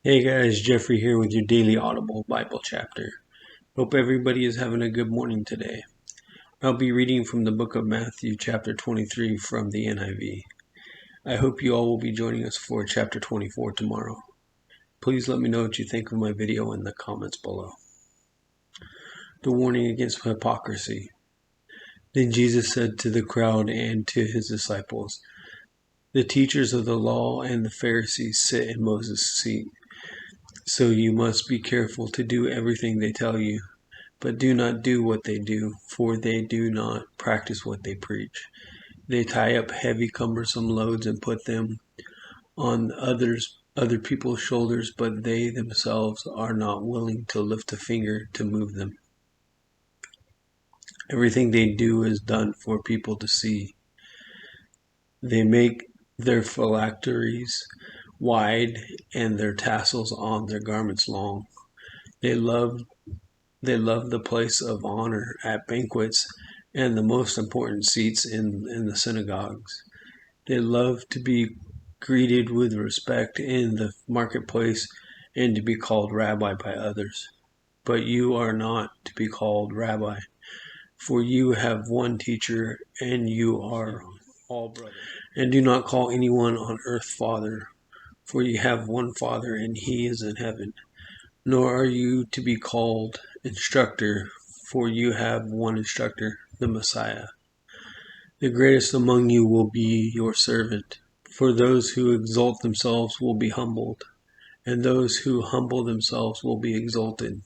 Hey guys, Jeffrey here with your daily audible Bible chapter. Hope everybody is having a good morning today. I'll be reading from the book of Matthew chapter 23 from the NIV. I hope you all will be joining us for chapter 24 tomorrow. Please let me know what you think of my video in the comments below. The warning against hypocrisy. Then Jesus said to the crowd and to his disciples, "The teachers of the law and the Pharisees sit in Moses' seat. So you must be careful to do everything they tell you. But do not do what they do, for they do not practice what they preach. They tie up heavy, cumbersome loads and put them on other people's shoulders, but they themselves are not willing to lift a finger to move them. Everything they do is done for people to see. They make their phylacteries wide and their tassels on their garments long. They love the place of honor at banquets and the most important seats in the synagogues. They love to be greeted with respect in the marketplace and to be called rabbi by others. But you are not to be called rabbi, for you have one teacher and you are all brothers. And do not call anyone on earth Father, for you have one Father and he is in heaven. Nor are you to be called instructor, for you have one instructor, the Messiah. The greatest among you will be your servant. For those who exalt themselves will be humbled, and those who humble themselves will be exalted.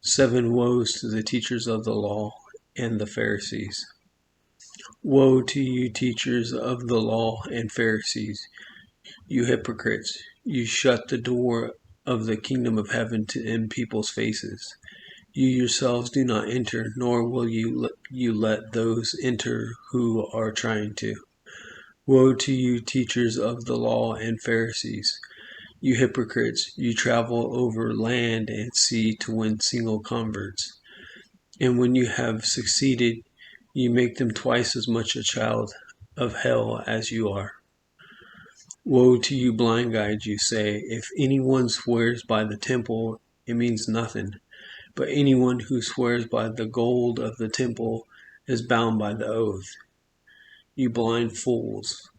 7 Woes to the teachers of the law and the Pharisees. Woe to you, teachers of the law and Pharisees, you hypocrites! You shut the door of the kingdom of heaven in people's faces. You yourselves do not enter, nor will you let those enter who are trying to. Woe to you, teachers of the law and Pharisees, you hypocrites! You travel over land and sea to win single converts. And when you have succeeded, you make them twice as much a child of hell as you are. Woe to you, blind guides, you say, if anyone swears by the temple, it means nothing. But anyone who swears by the gold of the temple is bound by the oath. You blind fools!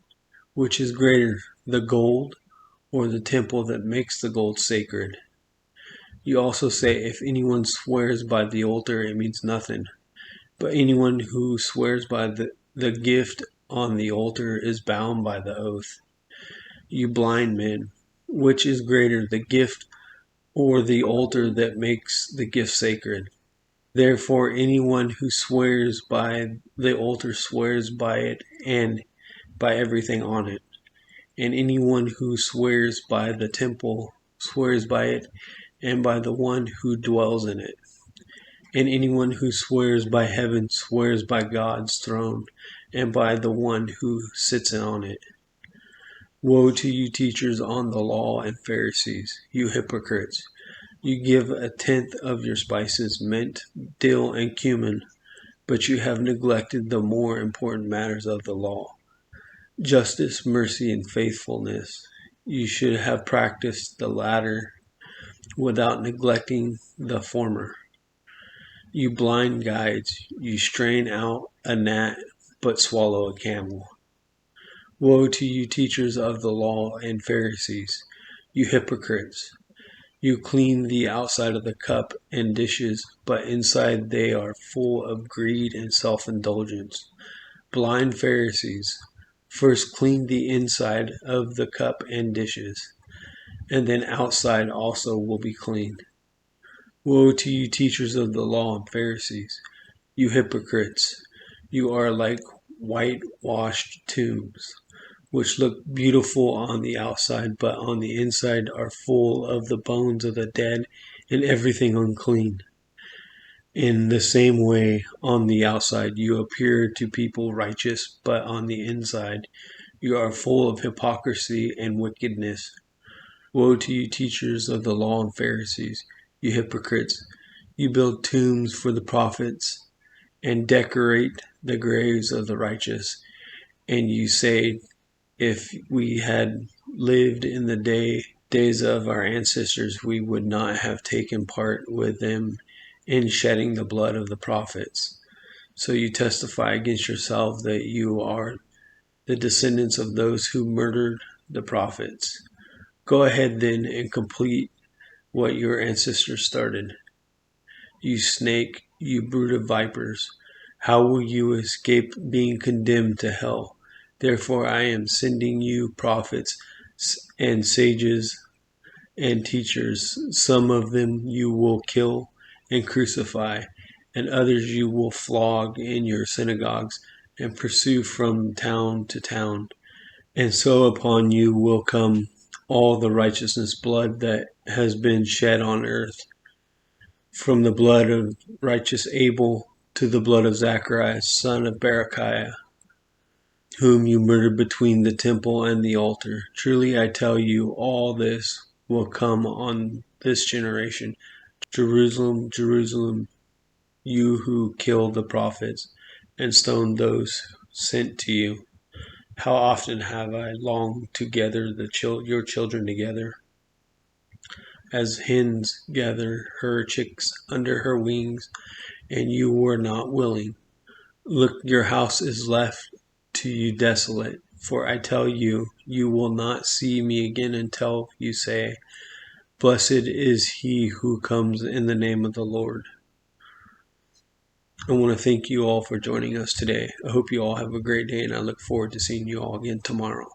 Which is greater, the gold or the temple that makes the gold sacred? You also say, if anyone swears by the altar, it means nothing. But anyone who swears by the gift on the altar is bound by the oath. You blind men! Which is greater, the gift or the altar that makes the gift sacred? Therefore, anyone who swears by the altar swears by it and by everything on it. And anyone who swears by the temple swears by it and by the one who dwells in it. And anyone who swears by heaven swears by God's throne and by the one who sits on it. Woe to you, teachers on the law and Pharisees, you hypocrites! You give 1/10 of your spices, mint, dill, and cumin, but you have neglected the more important matters of the law: justice, mercy, and faithfulness. You should have practiced the latter without neglecting the former. You blind guides! You strain out a gnat but swallow a camel. Woe to you, teachers of the law and Pharisees, you hypocrites! You clean the outside of the cup and dishes, but inside they are full of greed and self-indulgence. Blind Pharisees! First clean the inside of the cup and dishes, and then outside also will be clean. Woe to you, teachers of the law and Pharisees, you hypocrites! You are like whitewashed tombs, which look beautiful on the outside, but on the inside are full of the bones of the dead and everything unclean. In the same way, on the outside you appear to people righteous, but on the inside you are full of hypocrisy and wickedness. Woe to you, teachers of the law and Pharisees, you hypocrites! You build tombs for the prophets and decorate the graves of the righteous, and you say, if we had lived in the day days of our ancestors, we would not have taken part with them in shedding the blood of the prophets. So you testify against yourself that you are the descendants of those who murdered the prophets. Go ahead then and complete what your ancestors started. You snake, you brood of vipers, how will you escape being condemned to hell? Therefore I am sending you prophets and sages and teachers. Some of them you will kill and crucify, and others you will flog in your synagogues and pursue from town to town. And so upon you will come all the righteousness blood that has been shed on earth, from the blood of righteous Abel to the blood of Zacharias, son of Berechiah, whom you murdered between the temple and the altar. Truly I tell you, all this will come on this generation. Jerusalem, Jerusalem, you who killed the prophets and stoned those sent to you. How often have I longed to gather your children together, as hens gather her chicks under her wings, and you were not willing. Look, your house is left to you desolate, for I tell you, you will not see me again until you say, Blessed is he who comes in the name of the Lord. I want to thank you all for joining us today. I hope you all have a great day, and I look forward to seeing you all again tomorrow.